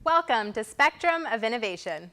Welcome to Spectrum of Innovation.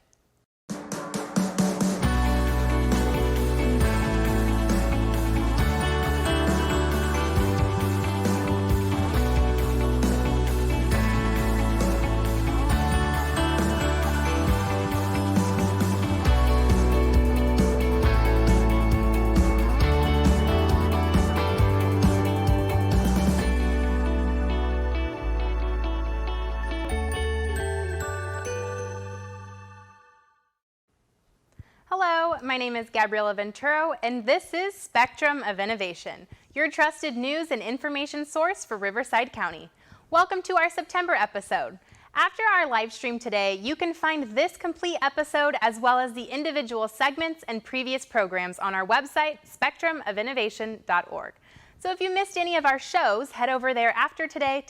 Hello, my name is Gabriela Venturo, and this is Spectrum of Innovation, your trusted news and information source for Riverside County. Welcome to our September episode. After our live stream today, you can find this complete episode as well as the individual segments and previous programs on our website, spectrumofinnovation.org. So if you missed any of our shows, head over there after today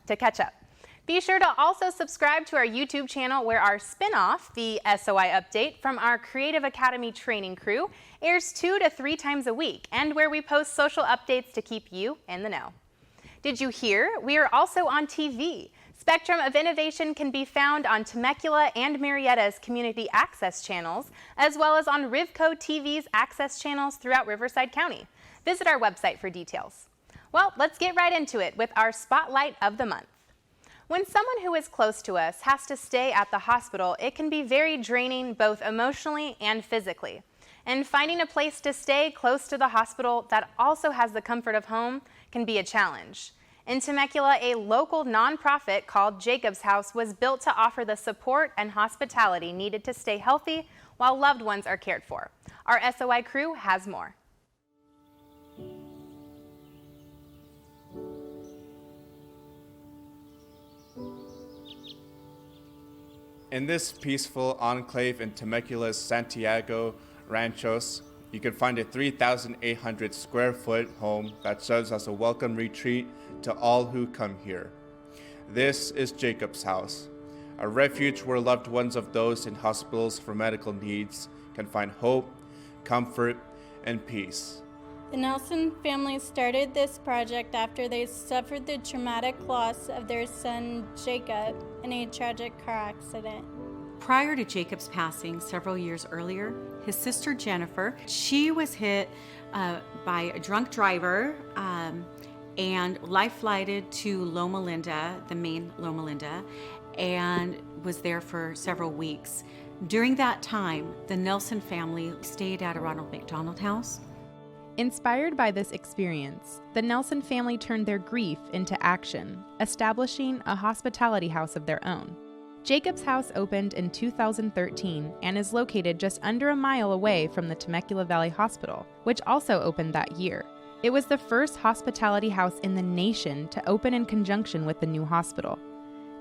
to catch up. Be sure to also subscribe to our YouTube channel where our spin-off, the SOI Update from our Creative Academy training crew, airs 2 to 3 times a week, and where we post social updates to keep you in the know. Did you hear? We are also on TV. Spectrum of Innovation can be found on Temecula and Murrieta's community access channels, as well as on Rivco TV's access channels throughout Riverside County. Visit our website for details. Well, let's get right into it with our Spotlight of the Month. When someone who is close to us has to stay at the hospital, it can be very draining both emotionally and physically. And finding a place to stay close to the hospital that also has the comfort of home can be a challenge. In Temecula, a local nonprofit called Jacob's House was built to offer the support and hospitality needed to stay healthy while loved ones are cared for. Our SOI crew has more. In this peaceful enclave in Temecula's Santiago Ranchos, you can find a 3,800 square foot home that serves as a welcome retreat to all who come here. This is Jacob's House, a refuge where loved ones of those in hospitals for medical needs can find hope, comfort, and peace. The Nelson family started this project after they suffered the traumatic loss of their son Jacob in a tragic car accident. Prior to Jacob's passing several years earlier, his sister Jennifer, she was hit by a drunk driver and life-flighted to Loma Linda, the main Loma Linda, and was there for several weeks. During that time, the Nelson family stayed at a Ronald McDonald House. Inspired by this experience, the Nelson family turned their grief into action, establishing a hospitality house of their own. Jacob's House opened in 2013 and is located just under a mile away from the Temecula Valley Hospital, which also opened that year. It was the first hospitality house in the nation to open in conjunction with the new hospital.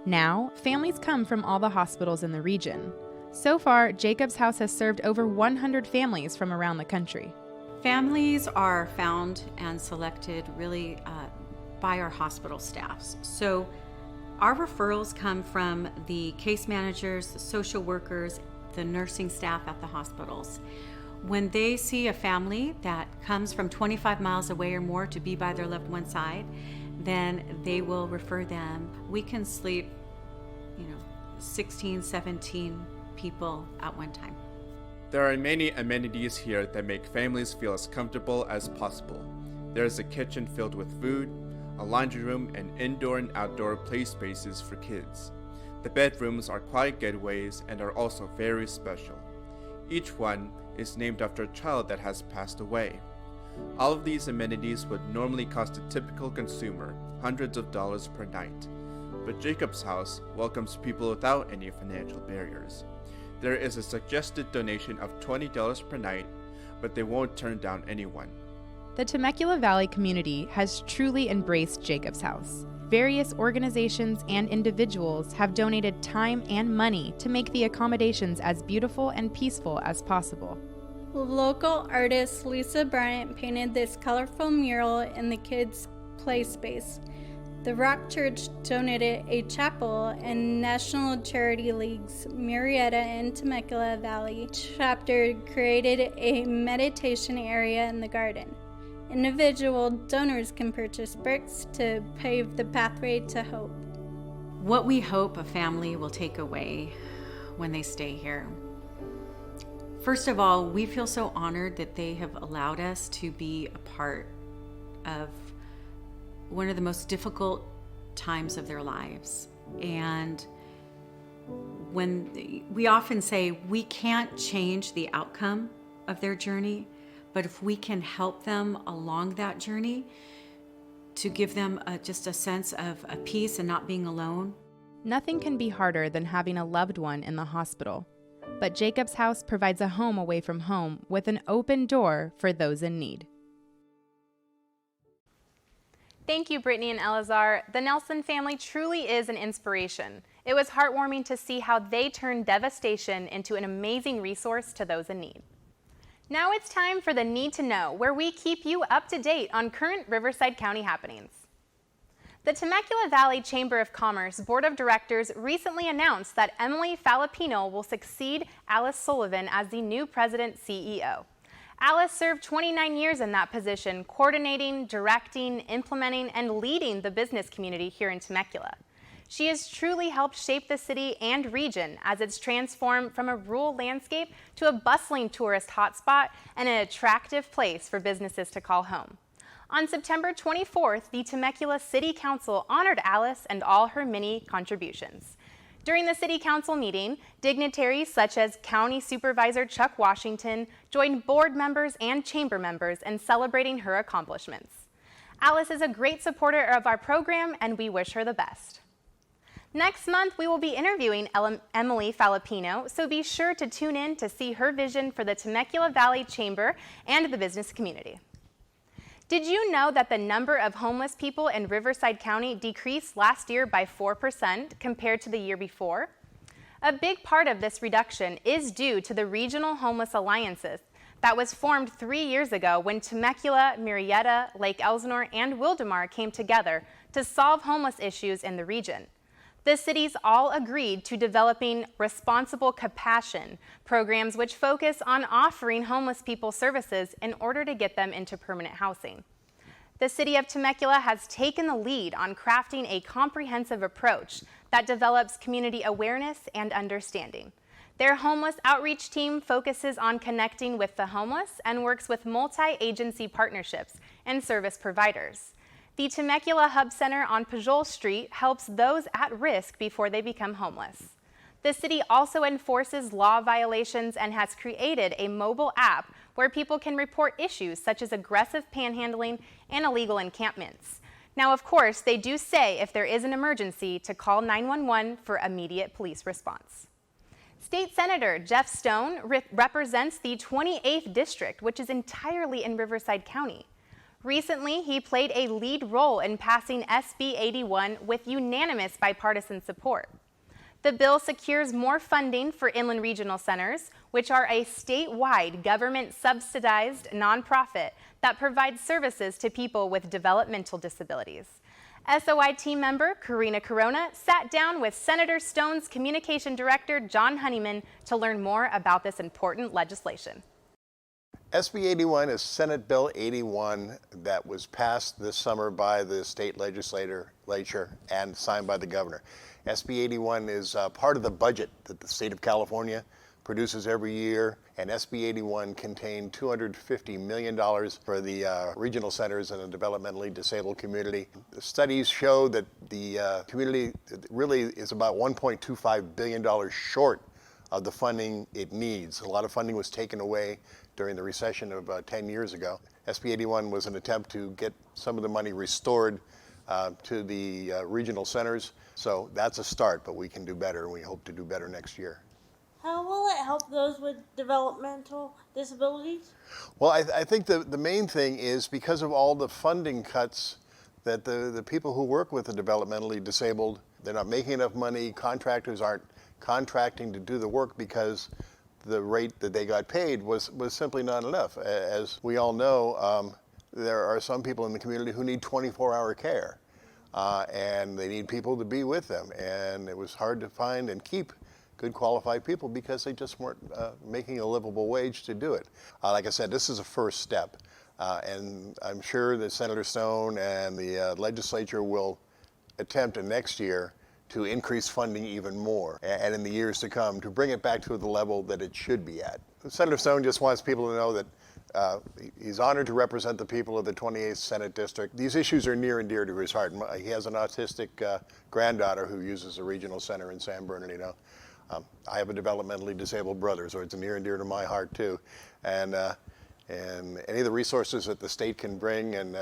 Now, families come from all the hospitals in the region. So far, Jacob's House has served over 100 families from around the country. Families are found and selected really by our hospital staffs. So our referrals come from the case managers, the social workers, the nursing staff at the hospitals. When they see a family that comes from 25 miles away or more to be by their loved one's side, then they will refer them. We can sleep, 16, 17 people at one time. There are many amenities here that make families feel as comfortable as possible. There is a kitchen filled with food, a laundry room, and indoor and outdoor play spaces for kids. The bedrooms are quiet getaways and are also very special. Each one is named after a child that has passed away. All of these amenities would normally cost a typical consumer hundreds of dollars per night, but Jacob's House welcomes people without any financial barriers. There is a suggested donation of $20 per night, but they won't turn down anyone. The Temecula Valley community has truly embraced Jacob's House. Various organizations and individuals have donated time and money to make the accommodations as beautiful and peaceful as possible. Local artist Lisa Bryant painted this colorful mural in the kids' play space. The Rock Church donated a chapel, and National Charity League's Murrieta and Temecula Valley chapter created a meditation area in the garden. Individual donors can purchase bricks to pave the pathway to hope. What we hope a family will take away when they stay here. First of all, we feel so honored that they have allowed us to be a part of one of the most difficult times of their lives. And when we often say we can't change the outcome of their journey, but if we can help them along that journey to give them just a sense of a peace and not being alone. Nothing can be harder than having a loved one in the hospital. But Jacob's House provides a home away from home with an open door for those in need. Thank you, Brittany and Elazar. The Nelson family truly is an inspiration. It was heartwarming to see how they turned devastation into an amazing resource to those in need. Now it's time for the Need to Know, where we keep you up to date on current Riverside County happenings. The Temecula Valley Chamber of Commerce Board of Directors recently announced that Emily Filippino will succeed Alice Sullivan as the new president-CEO. Alice served 29 years in that position, coordinating, directing, implementing, and leading the business community here in Temecula. She has truly helped shape the city and region as it's transformed from a rural landscape to a bustling tourist hotspot and an attractive place for businesses to call home. On September 24th, the Temecula City Council honored Alice and all her many contributions. During the City Council meeting, dignitaries such as County Supervisor Chuck Washington joined board members and chamber members in celebrating her accomplishments. Alice is a great supporter of our program, and we wish her the best. Next month, we will be interviewing Emily Filippino, so be sure to tune in to see her vision for the Temecula Valley Chamber and the business community. Did you know that the number of homeless people in Riverside County decreased last year by 4% compared to the year before? A big part of this reduction is due to the Regional Homeless Alliances that was formed 3 years ago when Temecula, Murrieta, Lake Elsinore, and Wildomar came together to solve homeless issues in the region. The cities all agreed to developing responsible compassion programs which focus on offering homeless people services in order to get them into permanent housing. The city of Temecula has taken the lead on crafting a comprehensive approach that develops community awareness and understanding. Their homeless outreach team focuses on connecting with the homeless and works with multi-agency partnerships and service providers. The Temecula Hub Center on Pajol Street helps those at risk before they become homeless. The city also enforces law violations and has created a mobile app where people can report issues such as aggressive panhandling and illegal encampments. Now, of course, they do say if there is an emergency to call 911 for immediate police response. State Senator Jeff Stone represents the 28th District, which is entirely in Riverside County. Recently, he played a lead role in passing SB 81 with unanimous bipartisan support. The bill secures more funding for inland regional centers, which are a statewide government-subsidized nonprofit that provides services to people with developmental disabilities. SOI team member Karina Corona sat down with Senator Stone's Communication Director John Honeyman to learn more about this important legislation. SB 81 is Senate Bill 81 that was passed this summer by the state legislature and signed by the governor. SB 81 is part of the budget that the state of California produces every year, and SB 81 contained $250 million for the regional centers in the developmentally disabled community. The studies show that the community really is about $1.25 billion short of the funding it needs. A lot of funding was taken away during the recession of 10 years ago. SB 81 was an attempt to get some of the money restored to the regional centers. So that's a start, but we can do better, and we hope to do better next year. How will it help those with developmental disabilities? Well, I think the main thing is because of all the funding cuts that the people who work with the developmentally disabled, they're not making enough money. Contractors aren't contracting to do the work because the rate that they got paid was simply not enough. As we all know, there are some people in the community who need 24-hour care, and they need people to be with them. And it was hard to find and keep good qualified people because they just weren't making a livable wage to do it. Like I said, this is a first step, and I'm sure that Senator Stone and the legislature will attempt next year to increase funding even more, and in the years to come, to bring it back to the level that it should be at. Senator Stone just wants people to know that he's honored to represent the people of the 28th Senate District. These issues are near and dear to his heart. He has an autistic granddaughter who uses the regional center in San Bernardino. I have a developmentally disabled brother, so it's near and dear to my heart too. And any of the resources that the state can bring, and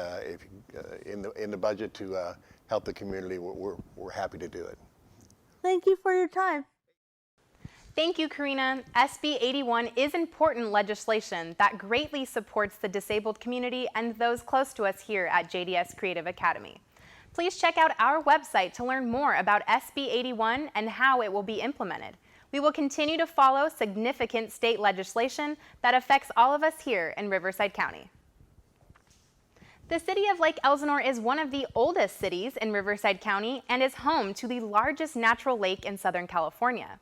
in the budget to help the community, we're happy to do it. Thank you for your time. Thank you, Karina. SB 81 is important legislation that greatly supports the disabled community and those close to us here at JDS Creative Academy. Please check out our website to learn more about SB 81 and how it will be implemented. We will continue to follow significant state legislation that affects all of us here in Riverside County. The city of Lake Elsinore is one of the oldest cities in Riverside County and is home to the largest natural lake in Southern California.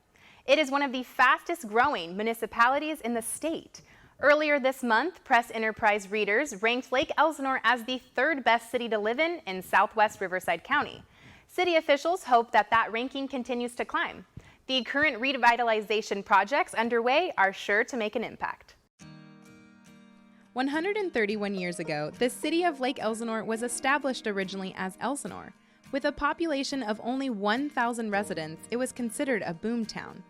It is one of the fastest growing municipalities in the state. Earlier this month, Press Enterprise readers ranked Lake Elsinore as the third best city to live in Southwest Riverside County. City officials hope that that ranking continues to climb. The current revitalization projects underway are sure to make an impact. 131 years ago, the city of Lake Elsinore was established originally as Elsinore. With a population of only 1,000 residents, it was considered a boom town.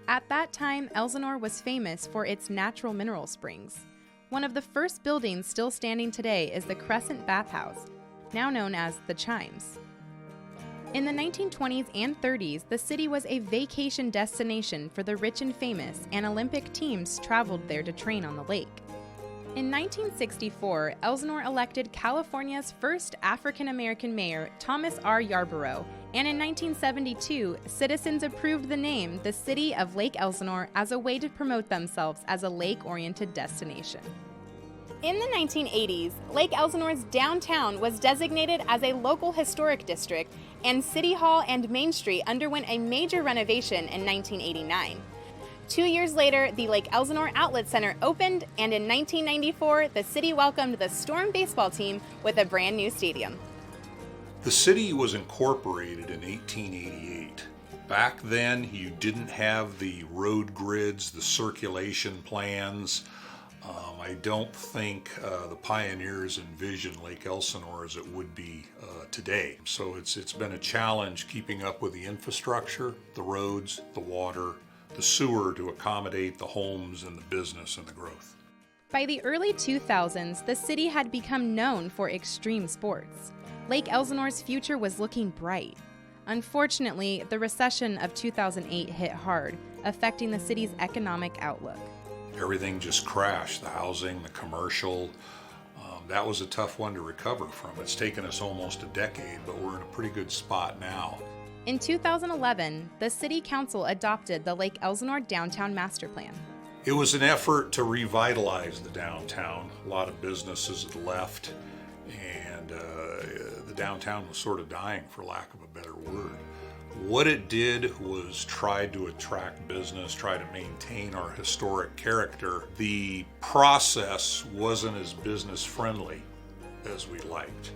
At that time, Elsinore was famous for its natural mineral springs. One of the first buildings still standing today is the Crescent Bathhouse, now known as the Chimes. In the 1920s and 30s, the city was a vacation destination for the rich and famous, and Olympic teams traveled there to train on the lake. In 1964, Elsinore elected California's first African-American mayor, Thomas R. Yarborough, and in 1972, citizens approved the name, the City of Lake Elsinore, as a way to promote themselves as a lake-oriented destination. In the 1980s, Lake Elsinore's downtown was designated as a local historic district, and City Hall and Main Street underwent a major renovation in 1989. 2 years later, the Lake Elsinore Outlet Center opened, and in 1994, the city welcomed the Storm baseball team with a brand new stadium. The city was incorporated in 1888. Back then, you didn't have the road grids, the circulation plans. I don't think the pioneers envisioned Lake Elsinore as it would be today. So it's been a challenge keeping up with the infrastructure, the roads, the water, the sewer to accommodate the homes and the business and the growth. By the early 2000s, the city had become known for extreme sports. Lake Elsinore's future was looking bright. Unfortunately, the recession of 2008 hit hard, affecting the city's economic outlook. Everything just crashed, the housing, the commercial. That was a tough one to recover from. It's taken us almost a decade, but we're in a pretty good spot now. In 2011, the City Council adopted the Lake Elsinore Downtown Master Plan. It was an effort to revitalize the downtown. A lot of businesses had left, and the downtown was sort of dying, for lack of a better word. What it did was try to attract business, try to maintain our historic character. The process wasn't as business friendly as we liked.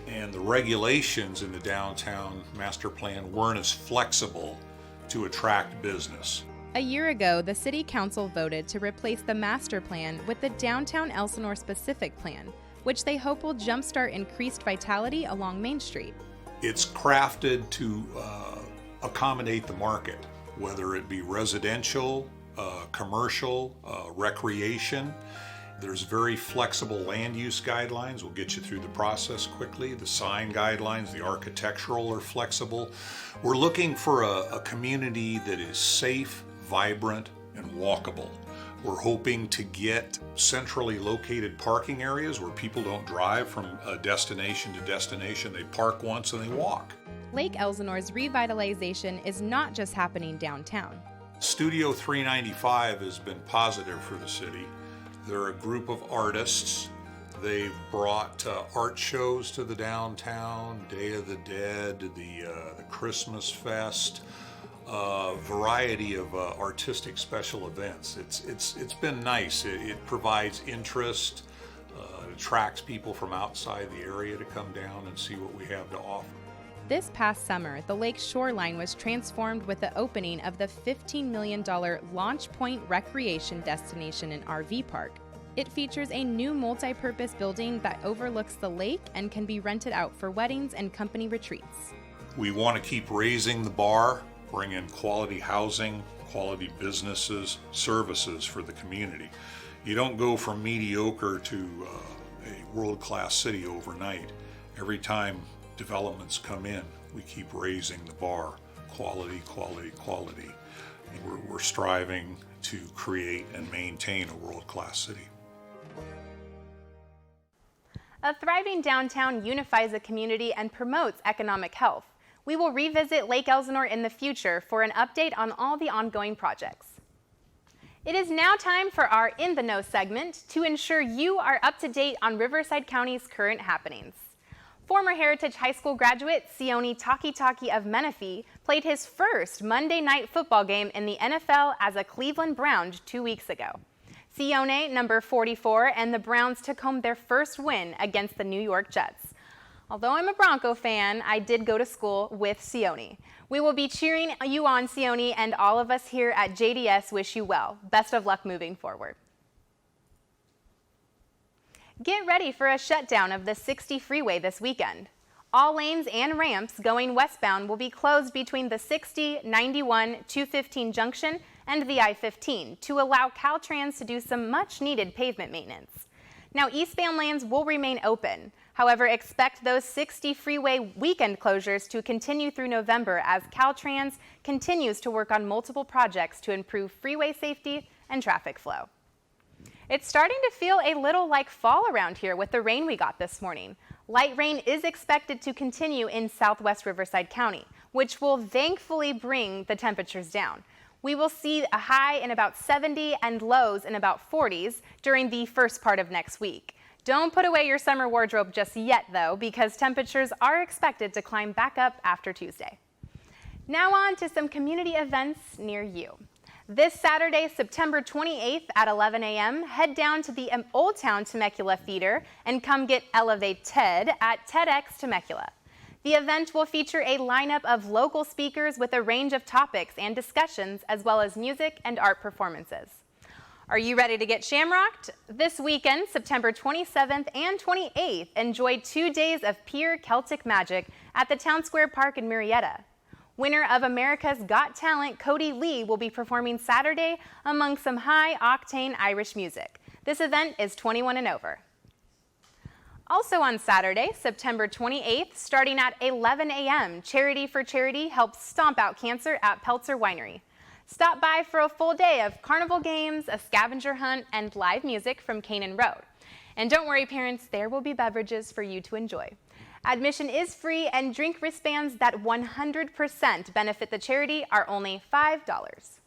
And the regulations in the downtown master plan weren't as flexible to attract business. A year ago, the City Council voted to replace the master plan with the Downtown Elsinore Specific Plan, which they hope will jumpstart increased vitality along Main Street. It's crafted to accommodate the market, whether it be residential, commercial, recreation. There's very flexible land use guidelines. We'll get you through the process quickly. The sign guidelines, the architectural are flexible. We're looking for a community that is safe, vibrant, and walkable. We're hoping to get centrally located parking areas where people don't drive from destination to destination. They park once and they walk. Lake Elsinore's revitalization is not just happening downtown. Studio 395 has been positive for the city. They're a group of artists. They've brought art shows to the downtown, Day of the Dead, the Christmas Fest, a variety of artistic special events. It's been nice. It provides interest, it attracts people from outside the area to come down and see what we have to offer. This past summer, the lake's shoreline was transformed with the opening of the $15 million Launch Point Recreation Destination and RV Park. It features a new multi-purpose building that overlooks the lake and can be rented out for weddings and company retreats. We want to keep raising the bar, bring in quality housing, quality businesses, services for the community. You don't go from mediocre to a world-class city overnight. Every time developments come in, we keep raising the bar. Quality, quality, quality. And we're striving to create and maintain a world-class city. A thriving downtown unifies a community and promotes economic health. We will revisit Lake Elsinore in the future for an update on all the ongoing projects. It is now time for our In the Know segment to ensure you are up to date on Riverside County's current happenings. Former Heritage High School graduate Sione Takitaki of Menifee played his first Monday night football game in the NFL as a Cleveland Brown 2 weeks ago. Sione, number 44, and the Browns took home their first win against the New York Jets. Although I'm a Bronco fan, I did go to school with Sione. We will be cheering you on, Sione, and all of us here at JDS wish you well. Best of luck moving forward. Get ready for a shutdown of the 60 freeway this weekend. All lanes and ramps going westbound will be closed between the 60, 91, 215 junction and the I-15 to allow Caltrans to do some much-needed pavement maintenance. Now, eastbound lanes will remain open. However, expect those 60 freeway weekend closures to continue through November as Caltrans continues to work on multiple projects to improve freeway safety and traffic flow. It's starting to feel a little like fall around here with the rain we got this morning. Light rain is expected to continue in southwest Riverside County, which will thankfully bring the temperatures down. We will see a high in about 70 and lows in about 40s during the first part of next week. Don't put away your summer wardrobe just yet, though, because temperatures are expected to climb back up after Tuesday. Now on to some community events near you. This Saturday, September 28th at 11 a.m., head down to the Old Town Temecula Theater and come get Elevated at TEDx Temecula. The event will feature a lineup of local speakers with a range of topics and discussions, as well as music and art performances. Are you ready to get shamrocked? This weekend, September 27th and 28th, enjoy 2 days of pure Celtic magic at the Town Square Park in Murrieta. Winner of America's Got Talent, Cody Lee, will be performing Saturday among some high-octane Irish music. This event is 21 and over. Also on Saturday, September 28th, starting at 11 a.m., Charity for Charity helps stomp out cancer at Peltzer Winery. Stop by for a full day of carnival games, a scavenger hunt, and live music from Canaan Road. And don't worry, parents, there will be beverages for you to enjoy. Admission is free, and drink wristbands that 100% benefit the charity are only $5.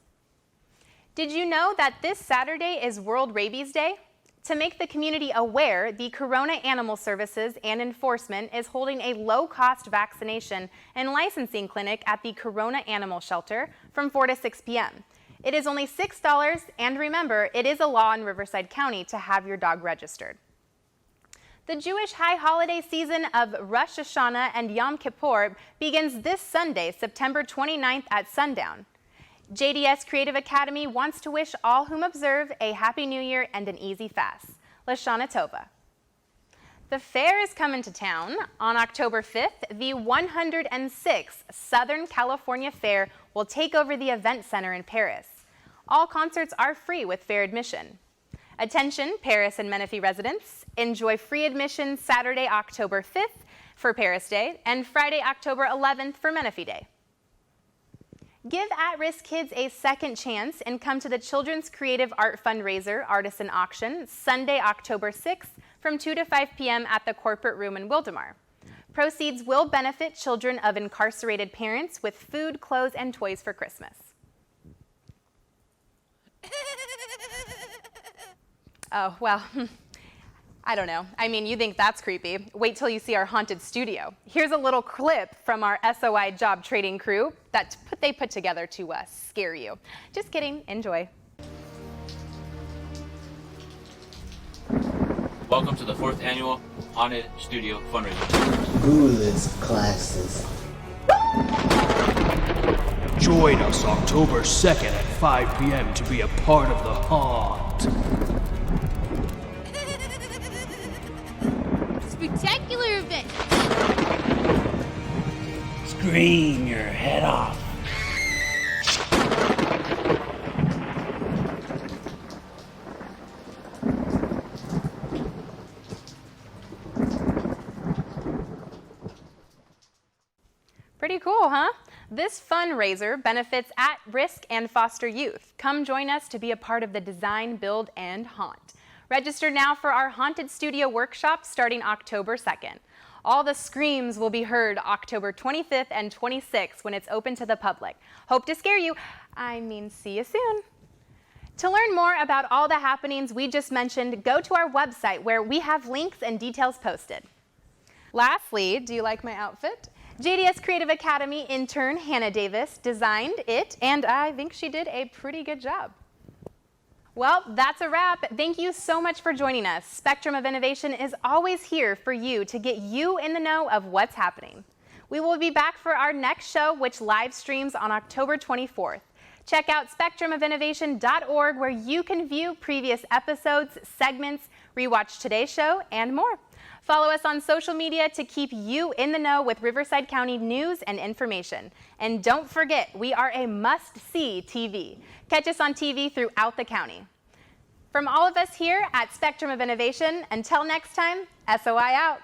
Did you know that this Saturday is World Rabies Day? To make the community aware, the Corona Animal Services and Enforcement is holding a low-cost vaccination and licensing clinic at the Corona Animal Shelter from 4 to 6 p.m. It is only $6, and remember, it is a law in Riverside County to have your dog registered. The Jewish high holiday season of Rosh Hashanah and Yom Kippur begins this Sunday, September 29th at sundown. JDS Creative Academy wants to wish all whom observe a Happy New Year and an easy fast. Lashana Tova. The fair is coming to town. On October 5th, the 106th Southern California Fair will take over the event center in Perris. All concerts are free with fair admission. Attention, Perris and Menifee residents. Enjoy free admission Saturday, October 5th for Perris Day and Friday, October 11th for Menifee Day. Give at-risk kids a second chance and come to the Children's Creative Art Fundraiser Artisan Auction Sunday, October 6th from 2 to 5 p.m. at the Corporate Room in Wildomar. Proceeds will benefit children of incarcerated parents with food, clothes, and toys for Christmas. Oh, well, I don't know. I mean, you think that's creepy. Wait till you see our haunted studio. Here's a little clip from our SOI job trading crew that they put together to scare you. Just kidding. Enjoy. Welcome to the 4th annual Haunted Studio Fundraiser. Ghoulish classes. Join us October 2nd at 5 p.m. to be a part of the haunt. Spectacular event. Scream your head off. Pretty cool, huh? This fundraiser benefits at-risk and foster youth. Come join us to be a part of the design, build, and haunt. Register now for our Haunted Studio workshop starting October 2nd. All the screams will be heard October 25th and 26th when it's open to the public. Hope to scare you. See you soon. To learn more about all the happenings we just mentioned, go to our website where we have links and details posted. Lastly, do you like my outfit? JDS Creative Academy intern Hannah Davis designed it, and I think she did a pretty good job. Well, that's a wrap. Thank you so much for joining us. Spectrum of Innovation is always here for you to get you in the know of what's happening. We will be back for our next show, which live streams on October 24th. Check out spectrumofinnovation.org where you can view previous episodes, segments, rewatch today's show, and more. Follow us on social media to keep you in the know with Riverside County news and information. And don't forget, we are a must-see TV. Catch us on TV throughout the county. From all of us here at Spectrum of Innovation, until next time, SOI out.